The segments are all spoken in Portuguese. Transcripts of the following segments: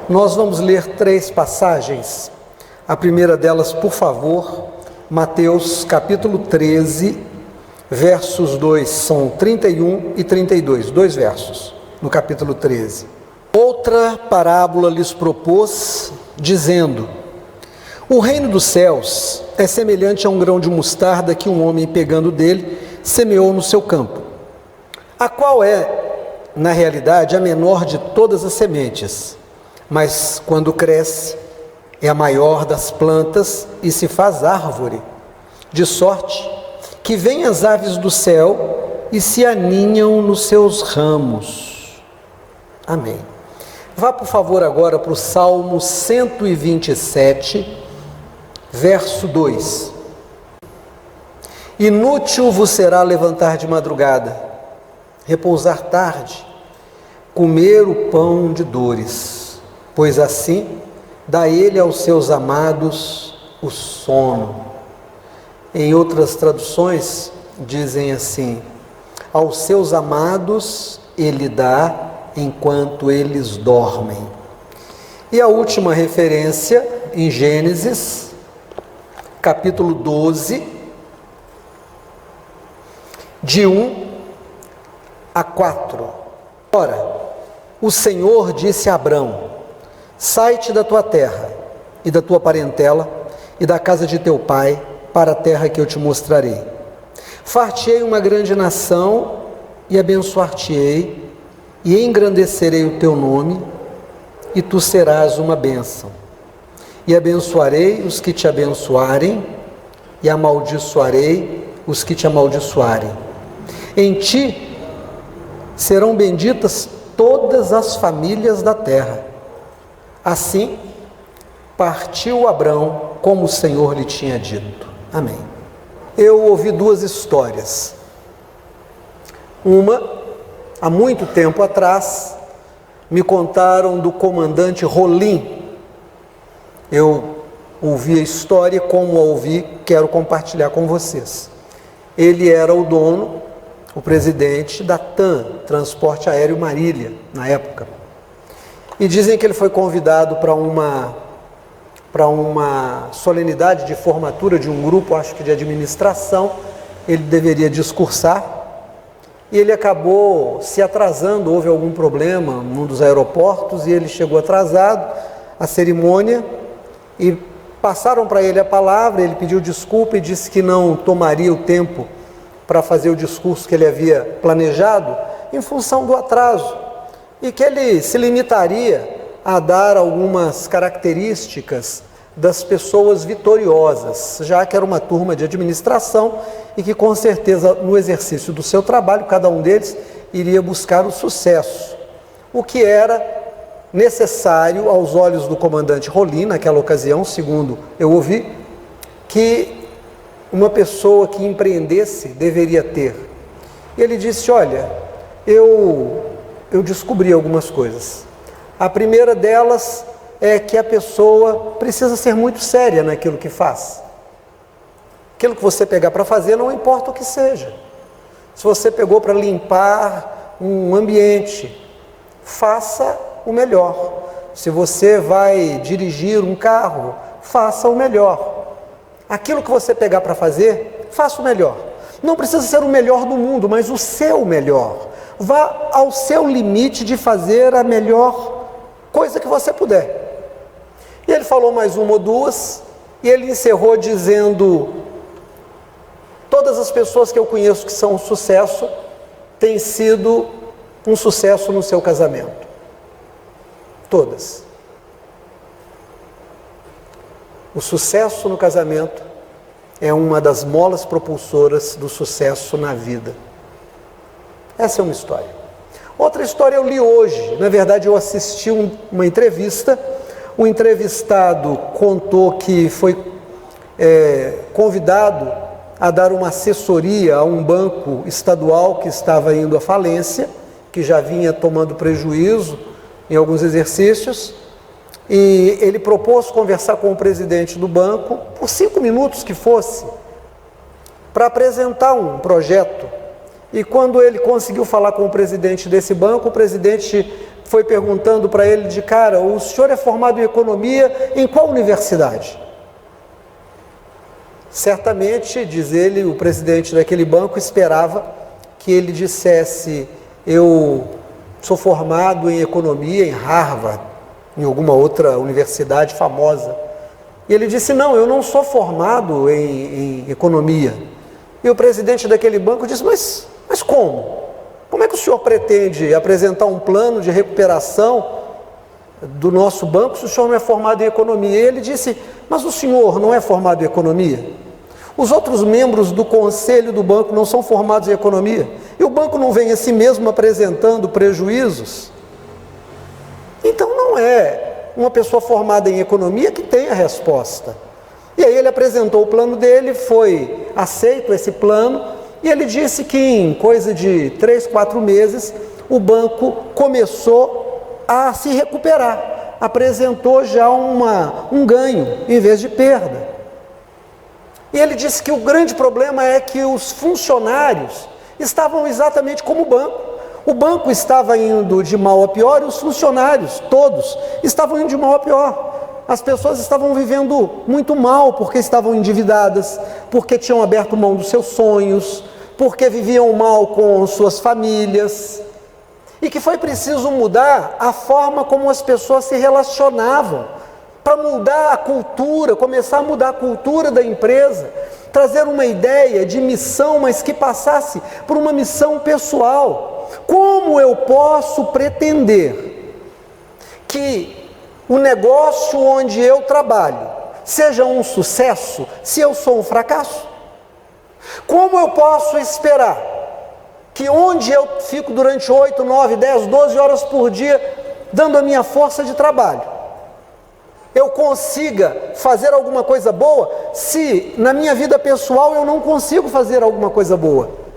Nós vamos ler 3 passagens. A primeira delas, por favor, Mateus capítulo 13, versos 2, são 31 e 32, 2 versos, no capítulo 13. Outra parábola lhes propôs, dizendo: o reino dos céus é semelhante a um grão de mostarda que um homem, pegando dele, semeou no seu campo, a qual é, na realidade, a menor de todas as sementes, mas quando cresce, é a maior das plantas e se faz árvore, de sorte que vêm as aves do céu e se aninham nos seus ramos. Amém. Vá, por favor, agora para o Salmo 127, verso 2. Inútil vos será levantar de madrugada, repousar tarde, comer o pão de dores, pois assim dá ele aos seus amados o sono. Em outras traduções dizem assim: aos seus amados ele dá enquanto eles dormem. E a última referência em Gênesis, capítulo 12, de 1 a 4. Ora, o Senhor disse a Abrão: sai-te da tua terra e da tua parentela e da casa de teu pai para a terra que eu te mostrarei. Far-te-ei uma grande nação e abençoar-te-ei e engrandecerei o teu nome e tu serás uma bênção. E abençoarei os que te abençoarem e amaldiçoarei os que te amaldiçoarem. Em ti serão benditas todas as famílias da terra. Assim, partiu Abrão como o Senhor lhe tinha dito. Amém. Eu ouvi 2 histórias. Uma, há muito tempo atrás, me contaram do comandante Rolim. Eu ouvi a história, como a ouvi, quero compartilhar com vocês. Ele era o dono, o presidente da TAM, Transporte Aéreo Marília, na época. E dizem que ele foi convidado para uma solenidade de formatura de um grupo, acho que de administração. Ele deveria discursar e ele acabou se atrasando. Houve algum problema num dos aeroportos e ele chegou atrasado à cerimônia e passaram para ele a palavra. Ele pediu desculpa e disse que não tomaria o tempo para fazer o discurso que ele havia planejado em função do atraso, e que ele se limitaria a dar algumas características das pessoas vitoriosas, já que era uma turma de administração e que com certeza no exercício do seu trabalho, cada um deles iria buscar o sucesso, o que era necessário aos olhos do comandante Rolim naquela ocasião, segundo eu ouvi, que uma pessoa que empreendesse deveria ter. E ele disse: olha, eu descobri algumas coisas. A primeira delas é que a pessoa precisa ser muito séria naquilo que faz. Aquilo que você pegar para fazer, não importa o que seja. Se você pegou para limpar um ambiente, faça o melhor. Se você vai dirigir um carro, faça o melhor. Aquilo que você pegar para fazer, faça o melhor. Não precisa ser o melhor do mundo, mas o seu melhor. Vá ao seu limite de fazer a melhor coisa que você puder. E ele falou mais uma ou duas, e ele encerrou dizendo: todas as pessoas que eu conheço que são um sucesso, têm sido um sucesso no seu casamento. Todas. O sucesso no casamento é uma das molas propulsoras do sucesso na vida. Essa é uma história. Outra história eu li hoje. Na verdade, eu assisti uma entrevista. O entrevistado contou que foi convidado a dar uma assessoria a um banco estadual que estava indo à falência, que já vinha tomando prejuízo em alguns exercícios. E ele propôs conversar com o presidente do banco, por 5 minutos que fosse, para apresentar um projeto. E quando ele conseguiu falar com o presidente desse banco, o presidente foi perguntando para ele de cara: o senhor é formado em economia em qual universidade? Certamente, diz ele, o presidente daquele banco esperava que ele dissesse: eu sou formado em economia em Harvard, em alguma outra universidade famosa. E ele disse: não, eu não sou formado em economia. E o presidente daquele banco disse: mas como? Como é que o senhor pretende apresentar um plano de recuperação do nosso banco se o senhor não é formado em economia? E ele disse: mas o senhor não é formado em economia? Os outros membros do conselho do banco não são formados em economia? E o banco não vem a si mesmo apresentando prejuízos? Então não é uma pessoa formada em economia que tem a resposta. E aí ele apresentou o plano dele, foi aceito esse plano, e ele disse que em coisa de 3, 4 meses, o banco começou a se recuperar, apresentou já um ganho em vez de perda. E ele disse que o grande problema é que os funcionários estavam exatamente como o banco. O banco estava indo de mal a pior e os funcionários, todos, estavam indo de mal a pior. As pessoas estavam vivendo muito mal porque estavam endividadas, porque tinham aberto mão dos seus sonhos, porque viviam mal com suas famílias. E que foi preciso mudar a forma como as pessoas se relacionavam, para mudar a cultura, começar a mudar a cultura da empresa, trazer uma ideia de missão, mas que passasse por uma missão pessoal. Como eu posso pretender que o negócio onde eu trabalho seja um sucesso se eu sou um fracasso? Como eu posso esperar que onde eu fico durante 8, 9, 10, 12 horas por dia, dando a minha força de trabalho, eu consiga fazer alguma coisa boa, se na minha vida pessoal eu não consigo fazer alguma coisa boa?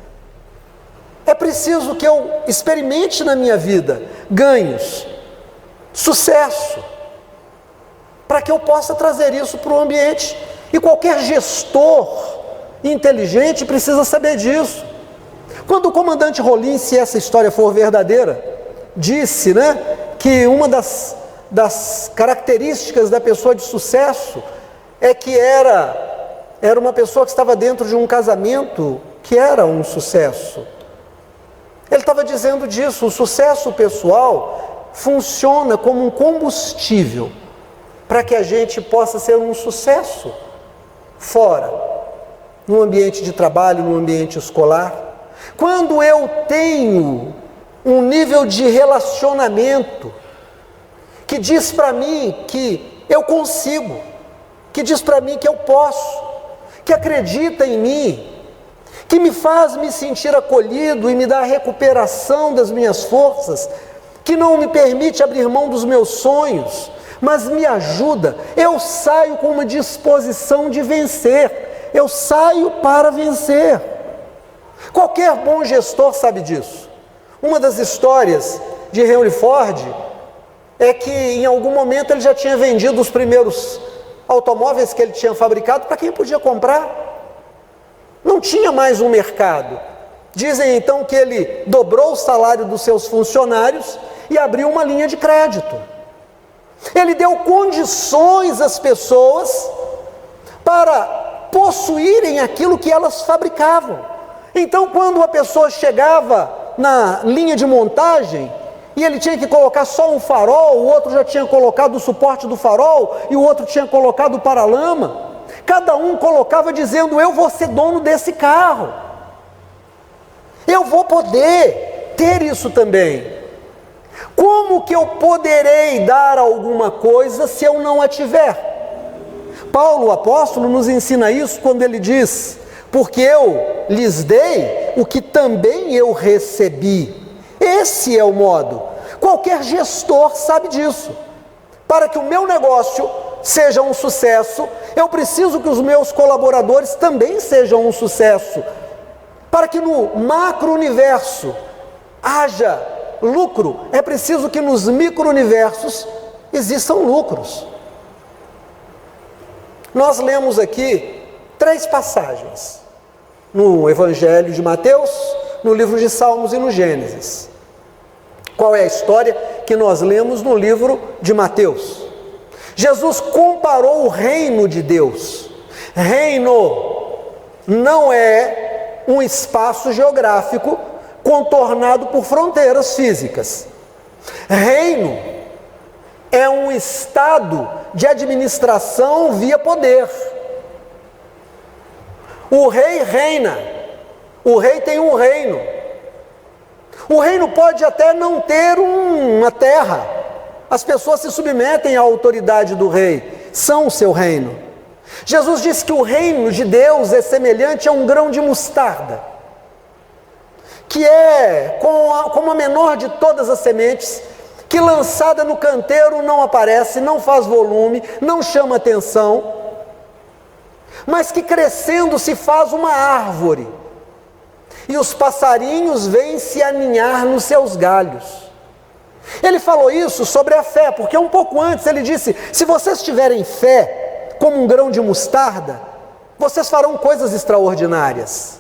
É preciso que eu experimente na minha vida ganhos, sucesso, para que eu possa trazer isso para o ambiente. E qualquer gestor inteligente precisa saber disso. Quando o comandante Rollin, se essa história for verdadeira, disse, que uma das características da pessoa de sucesso é que era uma pessoa que estava dentro de um casamento que era um sucesso. Ele estava dizendo disso. O sucesso pessoal funciona como um combustível para que a gente possa ser um sucesso fora, no ambiente de trabalho, no ambiente escolar. Quando eu tenho um nível de relacionamento que diz para mim que eu consigo, que diz para mim que eu posso, que acredita em mim, que me faz me sentir acolhido e me dá a recuperação das minhas forças, que não me permite abrir mão dos meus sonhos, mas me ajuda, eu saio com uma disposição de vencer, eu saio para vencer. Qualquer bom gestor sabe disso. Uma das histórias de Henry Ford é que em algum momento ele já tinha vendido os primeiros automóveis que ele tinha fabricado para quem podia comprar. Não tinha mais um mercado. Dizem então que ele dobrou o salário dos seus funcionários e abriu uma linha de crédito. Ele deu condições às pessoas para possuírem aquilo que elas fabricavam. Então, quando a pessoa chegava na linha de montagem e ele tinha que colocar só um farol, o outro já tinha colocado o suporte do farol e o outro tinha colocado o paralama, cada um colocava dizendo: eu vou ser dono desse carro, eu vou poder ter isso também. Como que eu poderei dar alguma coisa se eu não a tiver? Paulo, o apóstolo, nos ensina isso quando ele diz: porque eu lhes dei o que também eu recebi. Esse é o modo. Qualquer gestor sabe disso. Para que o meu negócio seja um sucesso, eu preciso que os meus colaboradores também sejam um sucesso. Para que no macro-universo haja lucro, é preciso que nos micro-universos existam lucros. Nós lemos aqui 3 passagens, no Evangelho de Mateus, no livro de Salmos e no Gênesis. Qual é a história que nós lemos no livro de Mateus. Jesus comparou o reino de Deus. Reino não é um espaço geográfico contornado por fronteiras físicas. Reino é um estado de administração via poder. O rei reina, o rei tem um reino. O reino pode até não ter uma terra. As pessoas se submetem à autoridade do rei, são o seu reino. Jesus disse que o reino de Deus é semelhante a um grão de mostarda, que é como a menor de todas as sementes, que lançada no canteiro não aparece, não faz volume, não chama atenção, mas que crescendo se faz uma árvore, e os passarinhos vêm se aninhar nos seus galhos. Ele falou isso sobre a fé, porque um pouco antes ele disse: se vocês tiverem fé como um grão de mostarda, vocês farão coisas extraordinárias.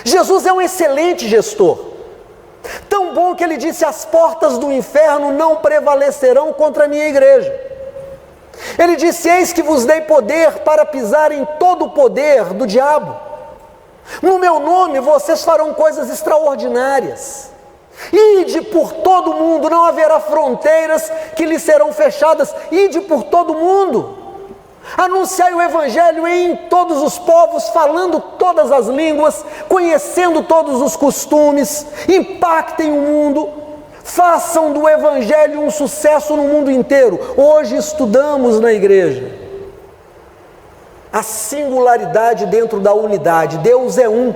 Jesus é um excelente gestor, tão bom que ele disse: as portas do inferno não prevalecerão contra a minha igreja. Ele disse: eis que vos dei poder para pisar em todo o poder do diabo. No meu nome vocês farão coisas extraordinárias. Ide por todo o mundo, não haverá fronteiras que lhes serão fechadas. Ide por todo o mundo, anunciai o evangelho em todos os povos, falando todas as línguas, conhecendo todos os costumes, impactem o mundo, façam do evangelho um sucesso no mundo inteiro. Hoje estudamos na igreja a singularidade dentro da unidade. Deus é um,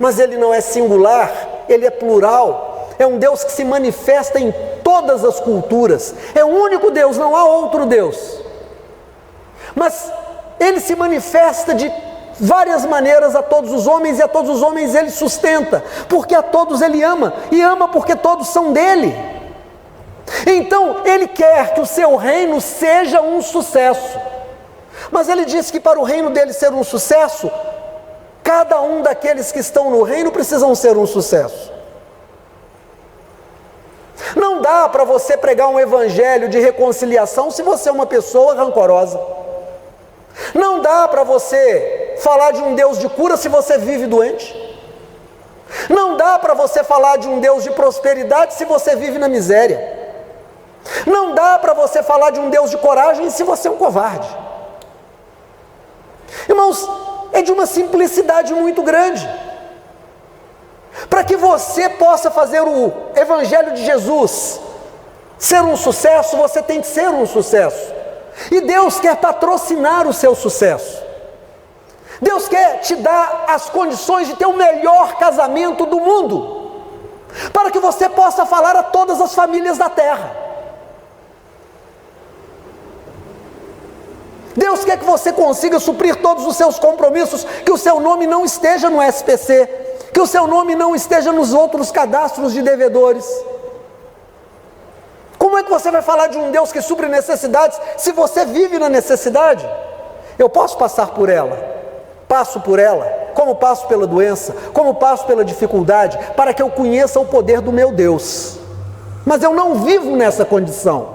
mas Ele não é singular, Ele é plural. É um Deus que se manifesta em todas as culturas. É o único Deus, não há outro Deus. Mas Ele se manifesta de várias maneiras a todos os homens, e a todos os homens Ele sustenta, porque a todos Ele ama, e ama porque todos são dEle. Então Ele quer que o seu reino seja um sucesso, mas Ele disse que para o reino dEle ser um sucesso, cada um daqueles que estão no reino precisam ser um sucesso. Não dá para você pregar um evangelho de reconciliação se você é uma pessoa rancorosa. Não dá para você falar de um Deus de cura se você vive doente. Não dá para você falar de um Deus de prosperidade se você vive na miséria. Não dá para você falar de um Deus de coragem se você é um covarde. Irmãos, é de uma simplicidade muito grande. Para que você possa fazer o evangelho de Jesus ser um sucesso, você tem que ser um sucesso. E Deus quer patrocinar o seu sucesso. Deus quer te dar as condições de ter o melhor casamento do mundo, para que você possa falar a todas as famílias da terra. Deus quer que você consiga suprir todos os seus compromissos, que o seu nome não esteja no SPC, que o seu nome não esteja nos outros cadastros de devedores. Como é que você vai falar de um Deus que supre necessidades se você vive na necessidade? Eu posso passar por ela, passo por ela, como passo pela doença, como passo pela dificuldade, para que eu conheça o poder do meu Deus, mas eu não vivo nessa condição.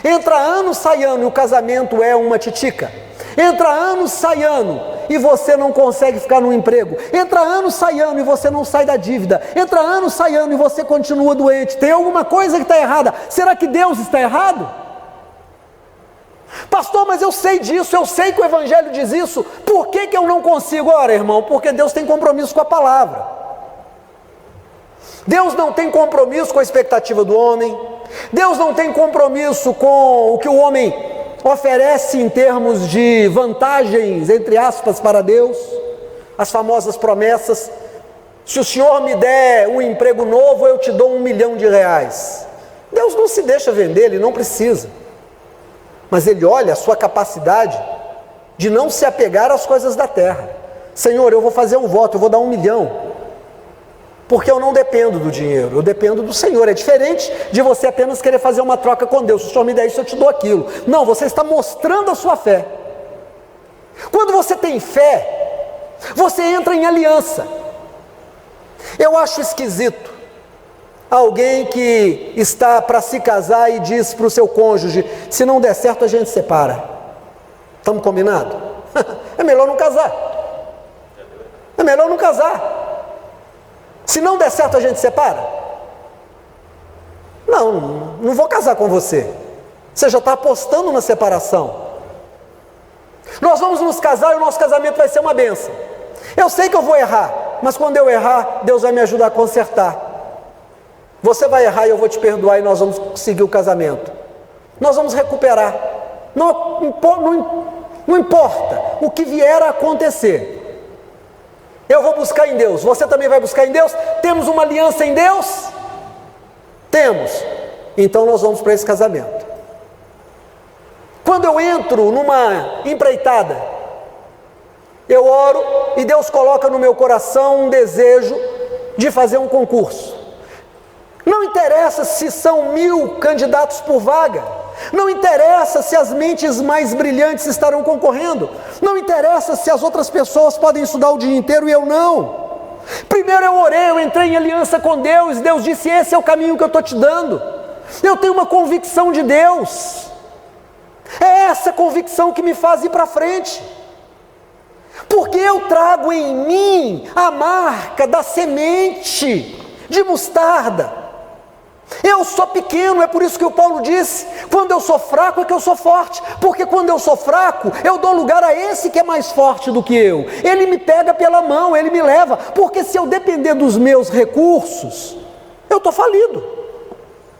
Entra ano, sai ano, e o casamento é uma titica. Entra ano, sai ano, e você não consegue ficar no emprego. Entra ano, sai ano, e você não sai da dívida. Entra ano, sai ano, e você continua doente. Tem alguma coisa que está errada. Será que Deus está errado? Pastor, mas eu sei disso, eu sei que o evangelho diz isso. Por que eu não consigo? Ora, irmão, porque Deus tem compromisso com a palavra. Deus não tem compromisso com a expectativa do homem. Deus não tem compromisso com o que o homem oferece em termos de vantagens, entre aspas, para Deus. As famosas promessas: se o Senhor me der um emprego novo, eu te dou R$1 milhão. Deus não se deixa vender, Ele não precisa. Mas Ele olha a sua capacidade de não se apegar às coisas da terra. Senhor, eu vou fazer um voto, eu vou dar R$1 milhão. Porque eu não dependo do dinheiro, eu dependo do Senhor. É diferente de você apenas querer fazer uma troca com Deus. Se o Senhor me der isso, eu te dou aquilo. Não, você está mostrando a sua fé. Quando você tem fé, você entra em aliança. Eu acho esquisito Alguém que está para se casar e diz para o seu cônjuge: se não der certo a gente separa. Estamos combinados? É melhor não casar. É melhor não casar. Se não der certo a gente separa? Não vou casar com você. Você já está apostando na separação. Nós vamos nos casar e o nosso casamento vai ser uma bênção. Eu sei que eu vou errar, mas quando eu errar, Deus vai me ajudar a consertar. Você vai errar e eu vou te perdoar e nós vamos seguir o casamento. Nós vamos recuperar. Não importa o que vier a acontecer. Eu vou buscar em Deus, você também vai buscar em Deus. Temos uma aliança em Deus? Temos. Então nós vamos para esse casamento. Quando eu entro numa empreitada, eu oro e Deus coloca no meu coração um desejo de fazer um concurso. Não interessa se são 1000 candidatos por vaga, não interessa se as mentes mais brilhantes estarão concorrendo, não interessa se as outras pessoas podem estudar o dia inteiro e eu não. Primeiro eu orei, eu entrei em aliança com Deus, Deus disse: esse é o caminho que eu estou te dando. Eu tenho uma convicção de Deus, é essa convicção que me faz ir para frente, porque eu trago em mim a marca da semente de mostarda. Eu sou pequeno, é por isso que o Paulo disse: quando eu sou fraco é que eu sou forte, porque quando eu sou fraco, eu dou lugar a esse que é mais forte do que eu. Ele me pega pela mão, ele me leva, porque se eu depender dos meus recursos, eu estou falido.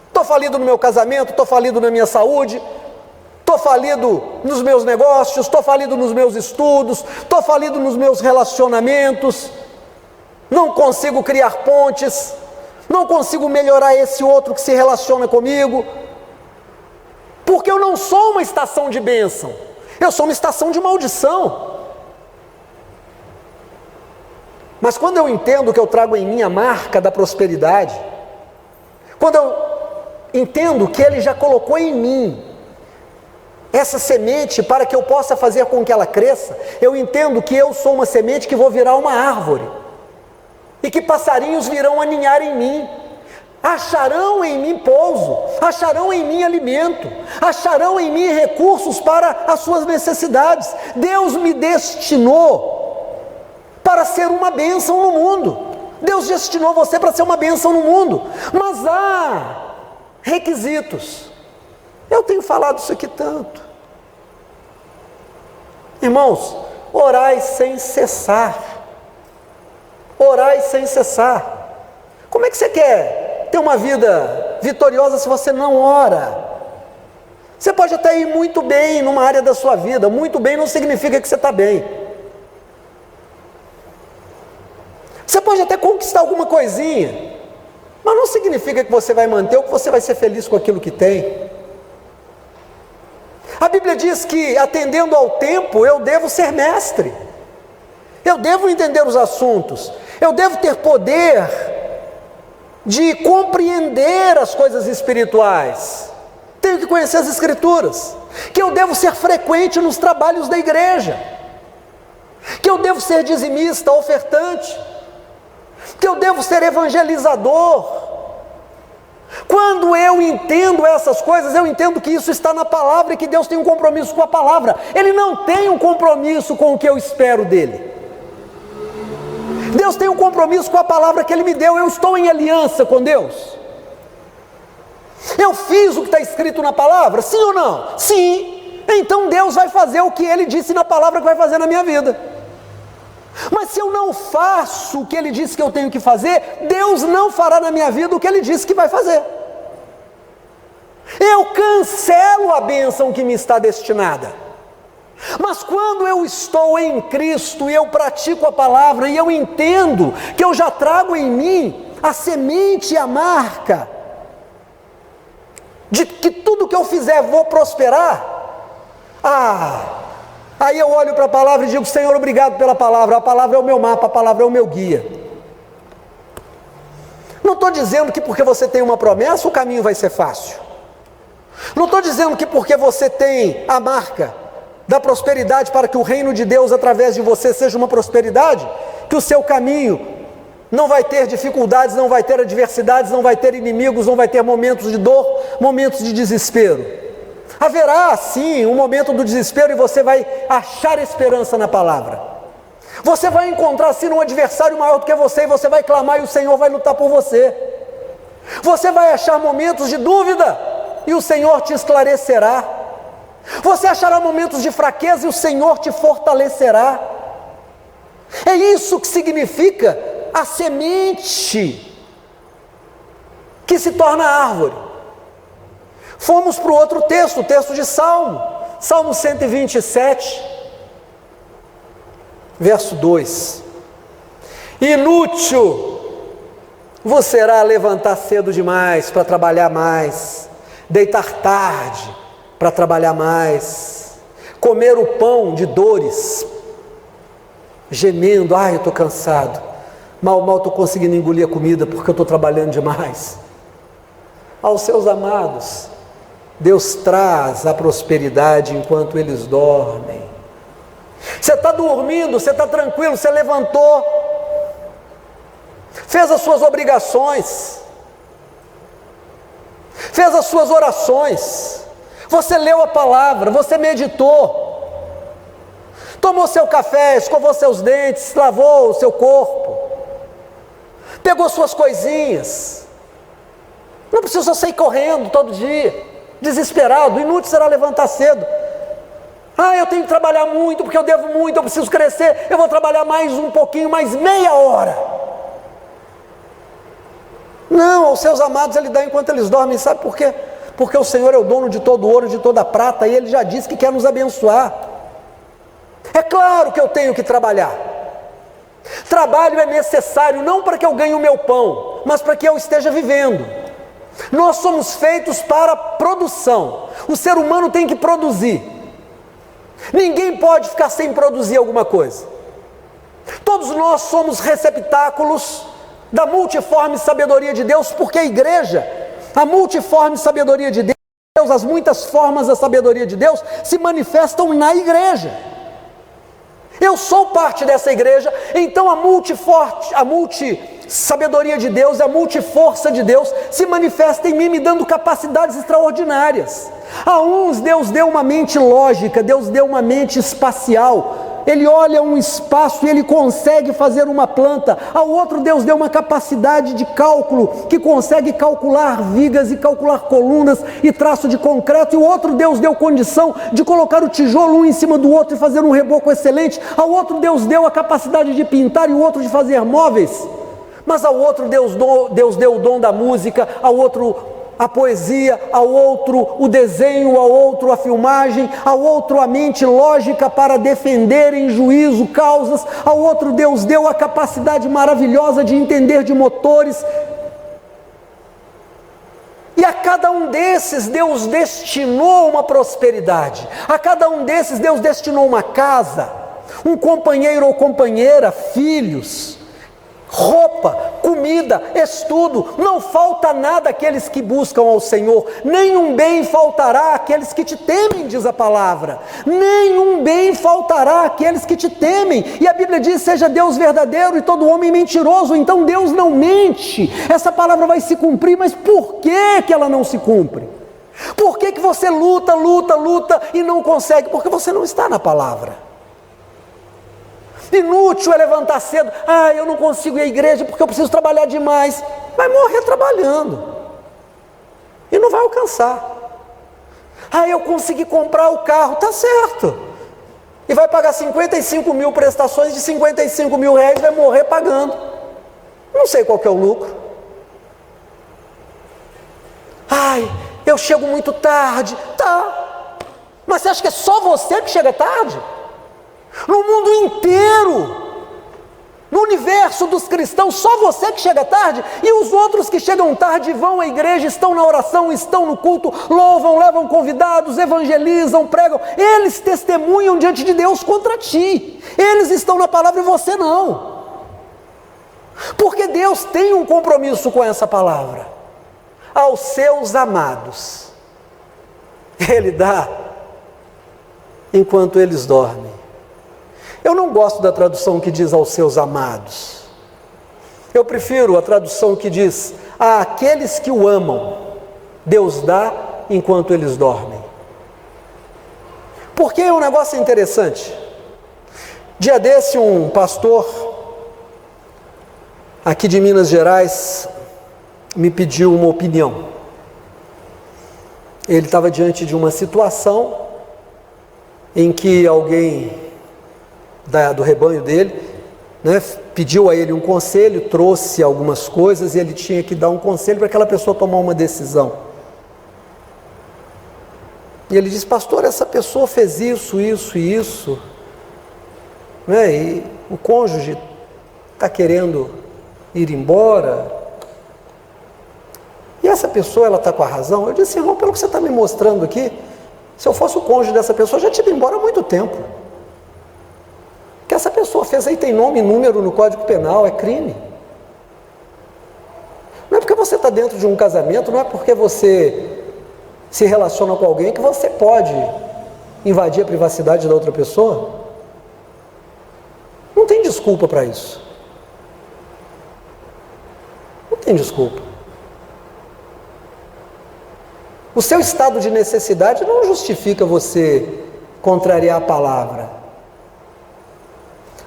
Estou falido no meu casamento, estou falido na minha saúde, estou falido nos meus negócios, estou falido nos meus estudos, estou falido nos meus relacionamentos, não consigo criar pontes, não consigo melhorar esse outro que se relaciona comigo, porque eu não sou uma estação de bênção, eu sou uma estação de maldição. Mas quando eu entendo que eu trago em mim a marca da prosperidade, quando eu entendo que Ele já colocou em mim essa semente para que eu possa fazer com que ela cresça, eu entendo que eu sou uma semente que vou virar uma árvore, e que passarinhos virão aninhar em mim, acharão em mim pouso, acharão em mim alimento, acharão em mim recursos para as suas necessidades. Deus me destinou para ser uma bênção no mundo. Deus destinou você para ser uma bênção no mundo, mas há requisitos. Eu tenho falado isso aqui tanto. Irmãos, orai sem cessar. Orai sem cessar. Como é que você quer ter uma vida vitoriosa se você não ora? Você pode até ir muito bem numa área da sua vida. Muito bem não significa que você está bem. Você pode até conquistar alguma coisinha, mas não significa que você vai manter ou que você vai ser feliz com aquilo que tem. A Bíblia diz que, atendendo ao tempo, eu devo ser mestre. Eu devo entender os assuntos. Eu devo ter poder de compreender as coisas espirituais. Tenho que conhecer as Escrituras. Que eu devo ser frequente nos trabalhos da igreja. Que eu devo ser dizimista, ofertante. Que eu devo ser evangelizador. Quando eu entendo essas coisas, eu entendo que isso está na palavra e que Deus tem um compromisso com a palavra. Ele não tem um compromisso com o que eu espero dele. Deus tem um compromisso com a palavra que Ele me deu. Eu estou em aliança com Deus. Eu fiz o que está escrito na palavra? Sim ou não? Sim. Então Deus vai fazer o que Ele disse na palavra que vai fazer na minha vida. Mas se eu não faço o que Ele disse que eu tenho que fazer, Deus não fará na minha vida o que Ele disse que vai fazer. Eu cancelo a bênção que me está destinada. Mas quando eu estou em Cristo e eu pratico a palavra e eu entendo que eu já trago em mim a semente e a marca de que tudo que eu fizer vou prosperar, aí eu olho para a palavra e digo: Senhor, obrigado pela palavra. A palavra é o meu mapa, a palavra é o meu guia. Não estou dizendo que porque você tem uma promessa o caminho vai ser fácil. Não estou dizendo que porque você tem a marca da prosperidade para que o reino de Deus através de você seja uma prosperidade, que o seu caminho Não vai ter dificuldades, não vai ter adversidades, não vai ter inimigos, não vai ter momentos de dor, momentos de desespero. Haverá sim um momento do desespero e você vai achar esperança na palavra. Você vai encontrar sim um adversário maior do que você e você vai clamar e o Senhor vai lutar por você. Você vai achar momentos de dúvida e o Senhor te esclarecerá. Você achará momentos de fraqueza e o Senhor te fortalecerá. É isso que significa a semente que se torna árvore. Fomos para o outro texto, o texto de Salmo 127, verso 2. Inútil vos será levantar cedo demais para trabalhar mais, deitar tarde para trabalhar mais, comer o pão de dores, gemendo, eu estou cansado, mal estou conseguindo engolir a comida porque eu estou trabalhando demais. Aos seus amados, Deus traz a prosperidade enquanto eles dormem. Você está dormindo, você está tranquilo, você levantou, fez as suas obrigações, fez as suas orações, você leu a palavra, você meditou, tomou seu café, escovou seus dentes, lavou o seu corpo, pegou suas coisinhas. Não precisa sair correndo todo dia, desesperado. Inútil será levantar cedo. Eu tenho que trabalhar muito, porque eu devo muito, eu preciso crescer, eu vou trabalhar mais um pouquinho, mais meia hora. Não, aos seus amados Ele dá enquanto eles dormem. Sabe por quê? Porque o Senhor é o dono de todo ouro, de toda prata, e Ele já disse que quer nos abençoar. É claro que eu tenho que trabalhar. Trabalho é necessário, não para que eu ganhe o meu pão, mas para que eu esteja vivendo. Nós somos feitos para produção. O ser humano tem que produzir. Ninguém pode ficar sem produzir alguma coisa. Todos nós somos receptáculos da multiforme sabedoria de Deus, porque a igreja, a multiforme sabedoria de Deus, as muitas formas da sabedoria de Deus se manifestam na igreja. Eu sou parte dessa igreja, então a multi-sabedoria de Deus, a multiforça de Deus se manifesta em mim, me dando capacidades extraordinárias. A uns Deus deu uma mente lógica, Deus deu uma mente espacial. Ele olha um espaço e ele consegue fazer uma planta. Ao outro Deus deu uma capacidade de cálculo, que consegue calcular vigas e calcular colunas e traço de concreto. E o outro Deus deu condição de colocar o tijolo um em cima do outro e fazer um reboco excelente. Ao outro Deus deu a capacidade de pintar e o outro de fazer móveis. Mas ao outro Deus deu o dom da música, ao outro a poesia, ao outro o desenho, ao outro a filmagem, ao outro a mente lógica para defender em juízo causas, ao outro Deus deu a capacidade maravilhosa de entender de motores. E a cada um desses Deus destinou uma prosperidade, a cada um desses Deus destinou uma casa, um companheiro ou companheira, filhos, roupa, comida, estudo. Não falta nada àqueles que buscam ao Senhor, nenhum bem faltará àqueles que te temem, diz a palavra. Nenhum bem faltará àqueles que te temem. E a Bíblia diz: seja Deus verdadeiro e todo homem mentiroso. Então Deus não mente. Essa palavra vai se cumprir. Mas por que ela não se cumpre? Por que você luta e não consegue? Porque você não está na palavra. Inútil é levantar cedo. Eu não consigo ir à igreja porque eu preciso trabalhar demais. Vai morrer trabalhando e não vai alcançar. Eu consegui comprar o carro, tá certo, e vai pagar 55 mil prestações de 55 mil reais, vai morrer pagando. Não sei qual que é o lucro. Eu chego muito tarde. Tá, mas você acha que é só você que chega tarde? No mundo inteiro, no universo dos cristãos, só você que chega tarde, e os outros que chegam tarde vão à igreja, estão na oração, estão no culto, louvam, levam convidados, evangelizam, pregam, eles testemunham diante de Deus contra ti, eles estão na palavra e você não, porque Deus tem um compromisso com essa palavra. Aos seus amados Ele dá enquanto eles dormem. Eu não gosto da tradução que diz aos seus amados. Eu prefiro a tradução que diz: àqueles que o amam, Deus dá enquanto eles dormem. Porque é um negócio interessante. Dia desse, um pastor aqui de Minas Gerais me pediu uma opinião. Ele estava diante de uma situação em que alguém do rebanho dele, né, pediu a ele um conselho, trouxe algumas coisas e ele tinha que dar um conselho para aquela pessoa tomar uma decisão. E ele disse: pastor, essa pessoa fez isso, isso e isso, né? E o cônjuge está querendo ir embora, e essa pessoa, ela está com a razão. Eu disse: irmão, pelo que você está me mostrando aqui, se eu fosse o cônjuge dessa pessoa, eu já tinha ido embora há muito tempo. O que essa pessoa fez aí tem nome e número no Código Penal, é crime. Não é porque você está dentro de um casamento, não é porque você se relaciona com alguém que você pode invadir a privacidade da outra pessoa. Não tem desculpa para isso. Não tem desculpa. O seu estado de necessidade não justifica você contrariar a palavra.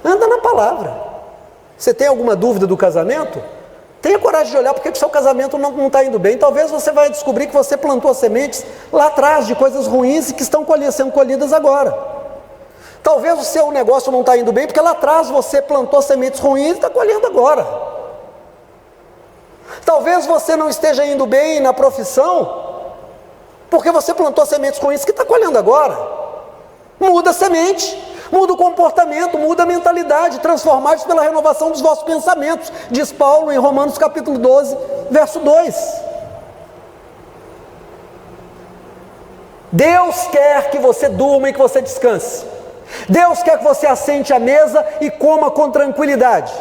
Anda na palavra. Você tem alguma dúvida do casamento? Tenha coragem de olhar porque o seu casamento não está indo bem. Talvez você vai descobrir que você plantou sementes lá atrás de coisas ruins e que estão sendo colhidas agora. Talvez o seu negócio não está indo bem porque lá atrás você plantou sementes ruins e está colhendo agora. Talvez você não esteja indo bem na profissão porque você plantou sementes ruins que está colhendo agora. Muda a semente. Muda o comportamento, muda a mentalidade, transformados pela renovação dos vossos pensamentos, diz Paulo em Romanos capítulo 12, verso 2. Deus quer que você durma e que você descanse. Deus quer que você assente à mesa e coma com tranquilidade.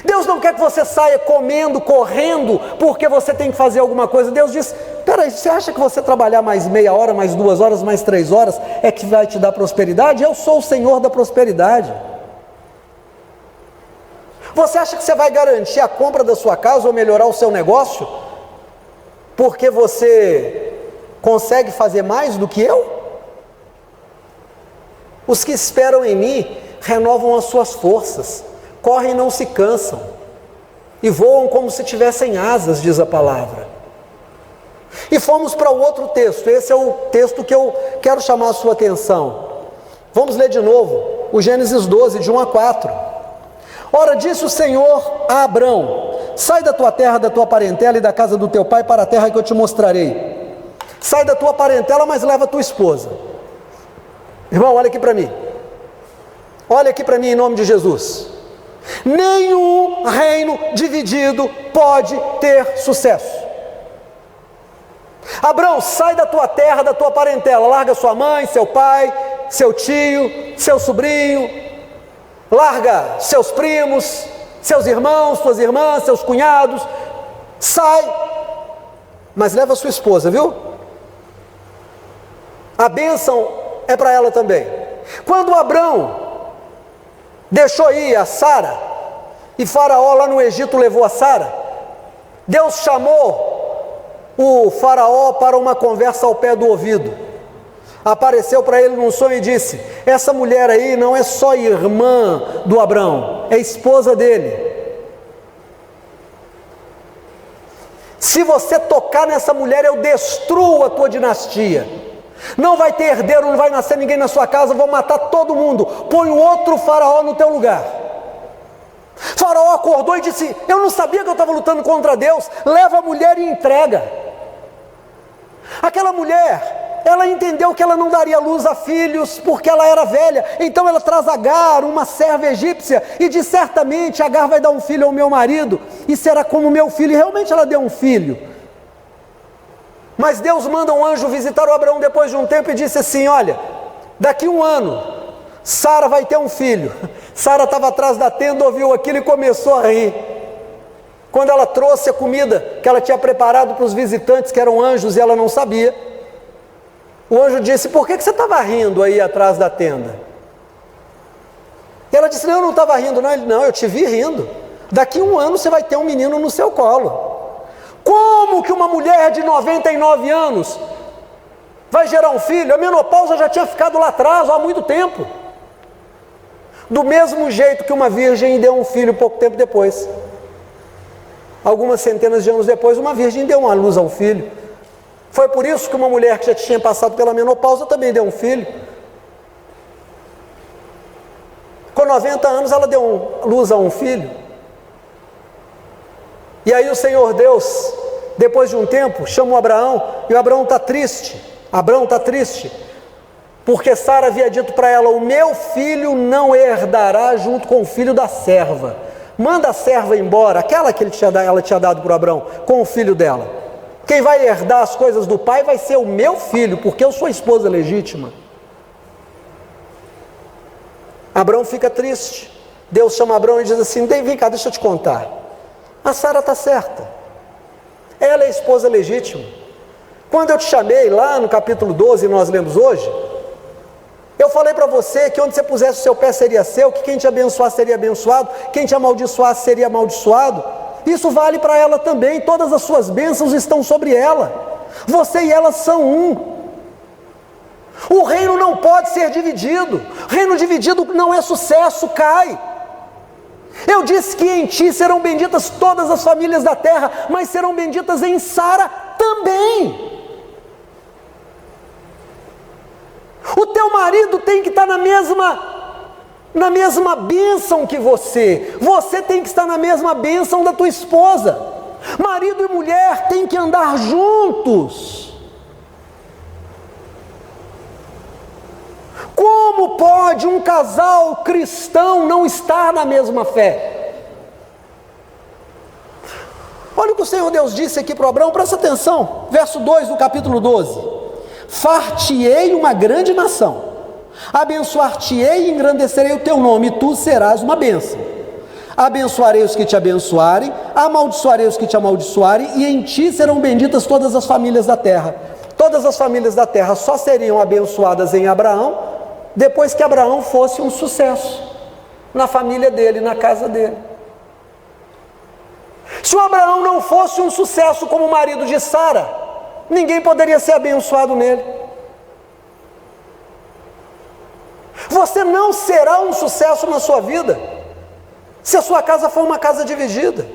Deus não quer que você saia comendo, correndo, porque você tem que fazer alguma coisa. Deus diz: peraí, você acha que você trabalhar mais meia hora, mais 2 horas, mais 3 horas é que vai te dar prosperidade? Eu sou o Senhor da prosperidade. Você acha que você vai garantir a compra da sua casa ou melhorar o seu negócio porque você consegue fazer mais do que eu? Os que esperam em mim renovam as suas forças, correm e não se cansam, e voam como se tivessem asas, diz a palavra. E fomos para o outro texto. Esse é o texto que eu quero chamar a sua atenção. Vamos ler de novo, o Gênesis 12, de 1 a 4. Ora, disse o Senhor a Abrão: sai da tua terra, da tua parentela e da casa do teu pai para a terra que eu te mostrarei. Sai da tua parentela, mas leva a tua esposa. Irmão, olha aqui para mim. Olha aqui para mim em nome de Jesus. Nenhum reino dividido pode ter sucesso. Abrão, sai da tua terra, da tua parentela, larga sua mãe, seu pai, seu tio, seu sobrinho, larga seus primos, seus irmãos, suas irmãs, seus cunhados, sai, mas leva sua esposa, viu? A bênção é para ela também. Quando Abrão deixou ir a Sara, e Faraó lá no Egito levou a Sara, Deus chamou o Faraó para uma conversa ao pé do ouvido. Apareceu para ele num sonho e disse: essa mulher aí não é só irmã do Abrão, é esposa dele. Se você tocar nessa mulher, eu destruo a tua dinastia. Não vai ter herdeiro, não vai nascer ninguém na sua casa, vou matar todo mundo. Põe outro faraó no teu lugar. Faraó acordou e disse: eu não sabia que eu estava lutando contra Deus. Leva a mulher e entrega. Aquela mulher, ela entendeu que ela não daria luz a filhos porque ela era velha. Então ela traz Agar, uma serva egípcia, e diz: certamente Agar vai dar um filho ao meu marido e será como meu filho. E realmente ela deu um filho. Mas Deus manda um anjo visitar o Abraão depois de um tempo e disse assim: olha, daqui 1 ano Sara vai ter um filho. Sara estava atrás da tenda, ouviu aquilo e começou a rir. Quando ela trouxe a comida que ela tinha preparado para os visitantes, que eram anjos, e ela não sabia, o anjo disse: por que você estava rindo aí atrás da tenda? E ela disse: não, eu não estava rindo. Não, ele: não, eu te vi rindo. Daqui 1 ano você vai ter um menino no seu colo. Como que uma mulher de 99 anos vai gerar um filho? A menopausa já tinha ficado lá atrás, há muito tempo. Do mesmo jeito que uma virgem deu um filho pouco tempo depois. Algumas centenas de anos depois, uma virgem deu uma luz a um filho. Foi por isso que uma mulher que já tinha passado pela menopausa também deu um filho. Com 90 anos ela deu luz a um filho. E aí o Senhor Deus, depois de um tempo, chamou Abraão, e o Abraão está triste. Abraão está triste, porque Sara havia dito para ela: o meu filho não herdará junto com o filho da serva. Manda a serva embora, aquela que ela tinha dado para o Abraão, com o filho dela. Quem vai herdar as coisas do pai vai ser o meu filho, porque eu sou a esposa legítima. Abraão fica triste. Deus chama Abraão e diz assim: vem cá, deixa eu te contar. A Sara está certa. Ela é a esposa legítima. Quando eu te chamei lá no capítulo 12, nós lemos hoje, eu falei para você que onde você pusesse o seu pé seria seu, que quem te abençoasse seria abençoado, quem te amaldiçoasse seria amaldiçoado. Isso vale para ela também. Todas as suas bênçãos estão sobre ela. Você e ela são um. O reino não pode ser dividido. Reino dividido não é sucesso, cai. Eu disse que em ti serão benditas todas as famílias da terra, mas serão benditas em Sara também. O teu marido tem que estar na mesma bênção que você. Você tem que estar na mesma bênção da tua esposa. Marido e mulher têm que andar juntos. Como pode um casal cristão não estar na mesma fé? Olha o que o Senhor Deus disse aqui para Abraão, presta atenção, verso 2 do capítulo 12: far-te-ei uma grande nação, abençoar-te-ei e engrandecerei o teu nome, e tu serás uma bênção. Abençoarei os que te abençoarem, amaldiçoarei os que te amaldiçoarem, e em ti serão benditas todas as famílias da terra. Todas as famílias da terra só seriam abençoadas em Abraão depois que Abraão fosse um sucesso na família dele, na casa dele. Se o Abraão não fosse um sucesso como marido de Sara, ninguém poderia ser abençoado nele. Você não será um sucesso na sua vida se a sua casa for uma casa dividida.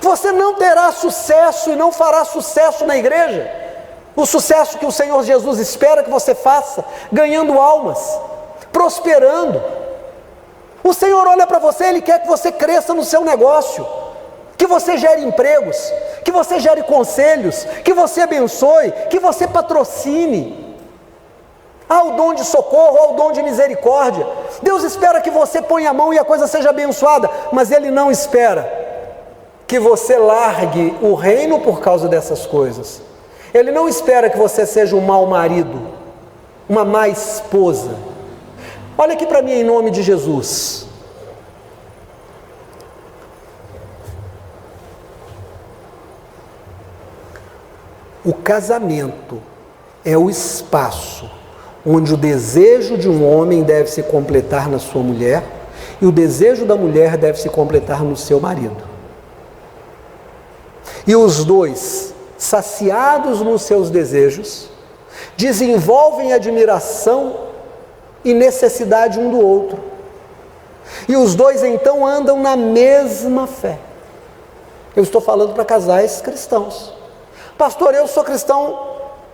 Você não terá sucesso e não fará sucesso na igreja, o sucesso que o Senhor Jesus espera que você faça, ganhando almas, prosperando. O Senhor olha para você, Ele quer que você cresça no seu negócio, que você gere empregos, que você gere conselhos, que você abençoe, que você patrocine. Há o dom de socorro, há o dom de misericórdia. Deus espera que você ponha a mão e a coisa seja abençoada, mas Ele não espera que você largue o reino por causa dessas coisas. Ele não espera que você seja um mau marido, uma má esposa. Olha aqui para mim em nome de Jesus. O casamento é o espaço onde o desejo de um homem deve se completar na sua mulher e o desejo da mulher deve se completar no seu marido. E os dois, saciados nos seus desejos, desenvolvem admiração e necessidade um do outro. E os dois então andam na mesma fé. Eu estou falando para casais cristãos. Pastor, eu sou cristão,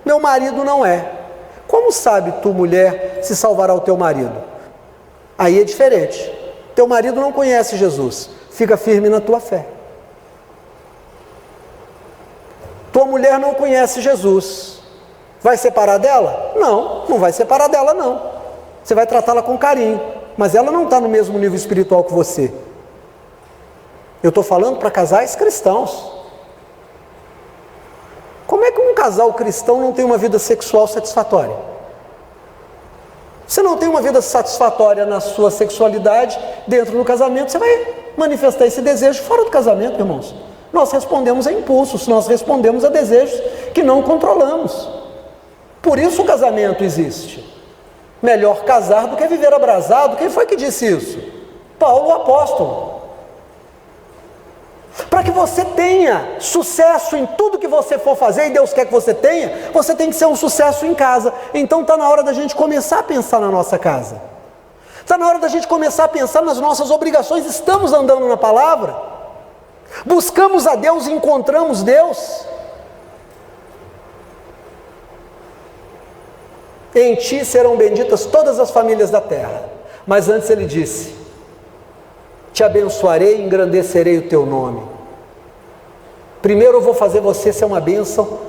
meu marido não é. Como sabe tu, mulher, se salvará o teu marido? Aí é diferente. Teu marido não conhece Jesus. Fica firme na tua fé. Tua mulher não conhece Jesus. Vai separar dela? Não, não vai separar dela não. Você vai tratá-la com carinho, mas ela não está no mesmo nível espiritual que você. Eu estou falando para casais cristãos. Como é que um casal cristão não tem uma vida sexual satisfatória? Você não tem uma vida satisfatória na sua sexualidade dentro do casamento, você vai manifestar esse desejo fora do casamento, irmãos. Nós respondemos a impulsos, nós respondemos a desejos que não controlamos. Por isso o casamento existe. Melhor casar do que viver abrasado. Quem foi que disse isso? Paulo, o apóstolo. Para que você tenha sucesso em tudo que você for fazer, e Deus quer que você tenha, você tem que ser um sucesso em casa. Então está na hora da gente começar a pensar na nossa casa. Está na hora da gente começar a pensar nas nossas obrigações. Estamos andando na palavra? Buscamos a Deus e encontramos Deus? Em ti serão benditas todas as famílias da terra. Mas antes ele disse: te abençoarei e engrandecerei o teu nome. Primeiro eu vou fazer você ser uma bênção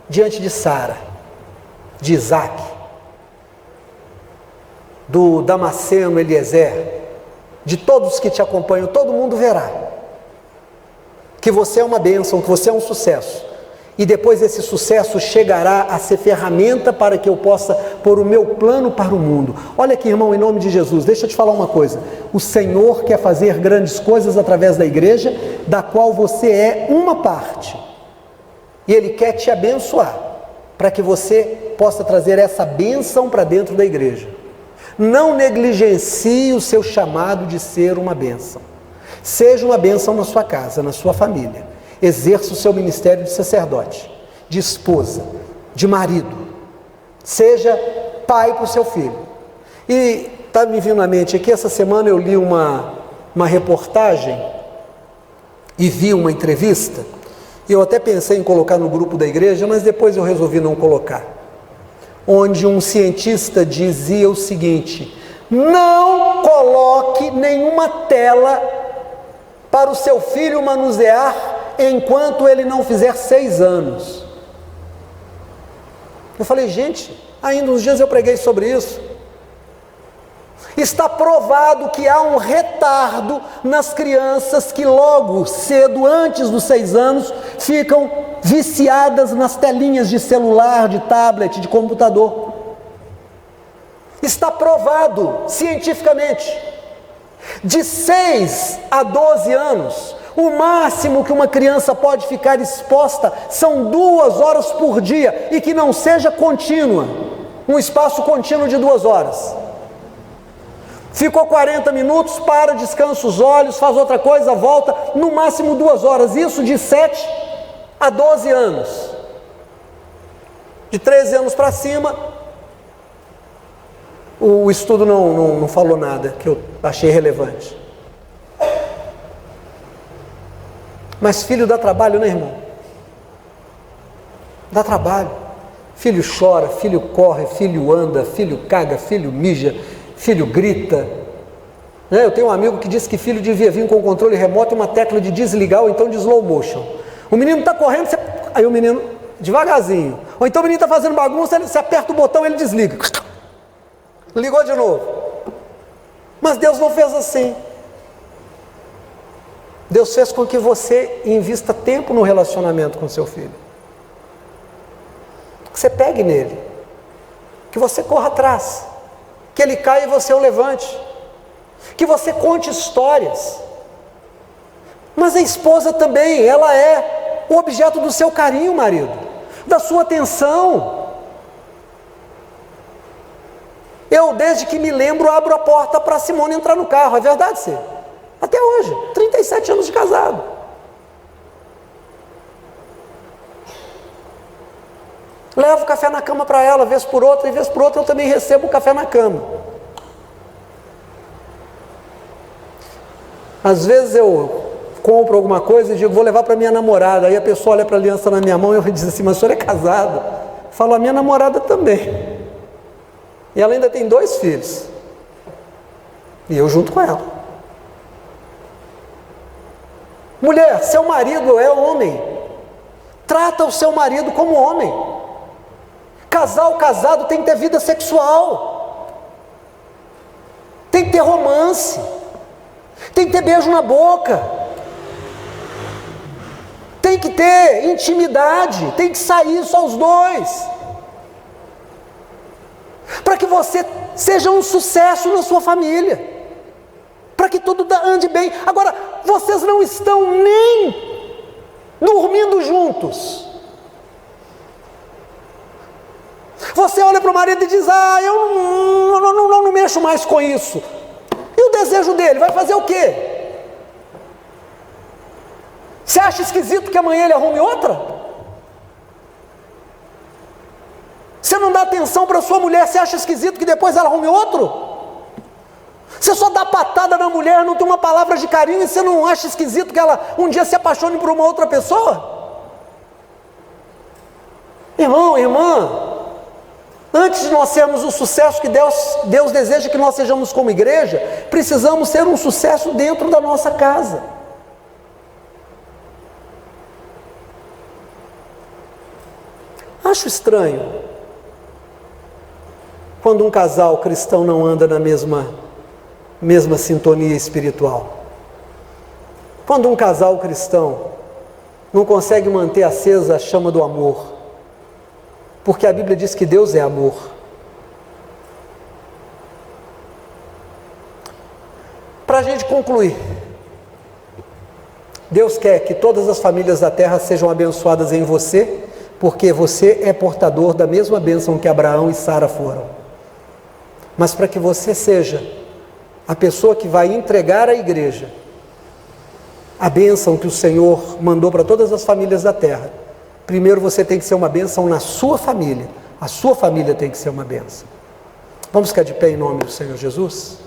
diante de Sara, de Isaac, do Damasceno Eliezer, de todos que te acompanham. Todo mundo verá que você é uma bênção, que você é um sucesso. E depois esse sucesso chegará a ser ferramenta para que eu possa pôr o meu plano para o mundo. Olha aqui, irmão, em nome de Jesus, deixa eu te falar uma coisa. O Senhor quer fazer grandes coisas através da igreja, da qual você é uma parte. E Ele quer te abençoar, para que você possa trazer essa bênção para dentro da igreja. Não negligencie o seu chamado de ser uma bênção. Seja uma bênção na sua casa, na sua família. Exerça o seu ministério de sacerdote, de esposa, de marido. Seja pai para o seu filho. E está me vindo à mente aqui, essa semana eu li uma reportagem e vi uma entrevista. E eu até pensei em colocar no grupo da igreja, mas depois eu resolvi não colocar. Onde um cientista dizia o seguinte: não coloque nenhuma tela para o seu filho manusear enquanto ele não fizer 6 anos. Eu falei, gente, ainda uns dias eu preguei sobre isso. Está provado que há um retardo nas crianças que logo cedo, antes dos 6 anos, ficam viciadas nas telinhas de celular, de tablet, de computador. Está provado cientificamente. De 6 a 12 anos, o máximo que uma criança pode ficar exposta são 2 horas por dia, e que não seja contínua, um espaço contínuo de 2 horas. Ficou 40 minutos, para, descansa os olhos, faz outra coisa, volta, no máximo 2 horas, isso de 7 a 12 anos. De 13 anos para cima, o estudo não falou nada que eu achei relevante. Mas filho dá trabalho, né, irmão? Dá trabalho. Filho chora, filho corre, filho anda, filho caga, filho mija, filho grita. Eu tenho um amigo que disse que filho devia vir com o controle remoto e uma tecla de desligar ou então de slow motion. O menino está correndo, aí o menino devagarzinho. Ou então o menino está fazendo bagunça, você aperta o botão e ele desliga. Ligou de novo. Mas Deus não fez assim. Deus fez com que você invista tempo no relacionamento com seu filho. Que você pegue nele. Que você corra atrás. Que ele caia e você o levante. Que você conte histórias. Mas a esposa também, ela é o objeto do seu carinho, marido. Da sua atenção. Eu, desde que me lembro, abro a porta para a Simone entrar no carro. É verdade, sim? Até hoje, 37 anos de casado. Levo café na cama para ela, vez por outra, e vez por outra eu também recebo o café na cama. Às vezes eu compro alguma coisa e digo, vou levar para minha namorada. Aí a pessoa olha para a aliança na minha mão e eu diz assim, mas o senhor é casado? Eu falo, a minha namorada também. E ela ainda tem 2 filhos. E eu junto com ela. Mulher, seu marido é homem. Trata o seu marido como homem. Casado tem que ter vida sexual. Tem que ter romance. Tem que ter beijo na boca. Tem que ter intimidade. Tem que sair só os 2. Para que você seja um sucesso na sua família. Para que tudo ande bem. Agora, vocês não estão nem dormindo juntos. Você olha para o marido e diz, eu não mexo mais com isso. E o desejo desejo dele, vai fazer o quê? Você acha esquisito que amanhã ele arrume outra? Você não dá atenção para sua mulher, você acha esquisito que depois ela arrume outro? Você só dá patada na mulher, não tem uma palavra de carinho, e você não acha esquisito que ela um dia se apaixone por uma outra pessoa? Irmão, irmã, antes de nós sermos o sucesso que Deus deseja que nós sejamos como igreja, precisamos ser um sucesso dentro da nossa casa. Acho estranho quando um casal cristão não anda na mesma sintonia espiritual. Quando um casal cristão não consegue manter acesa a chama do amor, porque a Bíblia diz que Deus é amor. Para a gente concluir, Deus quer que todas as famílias da terra sejam abençoadas em você, porque você é portador da mesma bênção que Abraão e Sara foram. Mas para que você seja a pessoa que vai entregar à igreja a bênção que o Senhor mandou para todas as famílias da terra, primeiro você tem que ser uma bênção na sua família. A sua família tem que ser uma bênção. Vamos ficar de pé em nome do Senhor Jesus?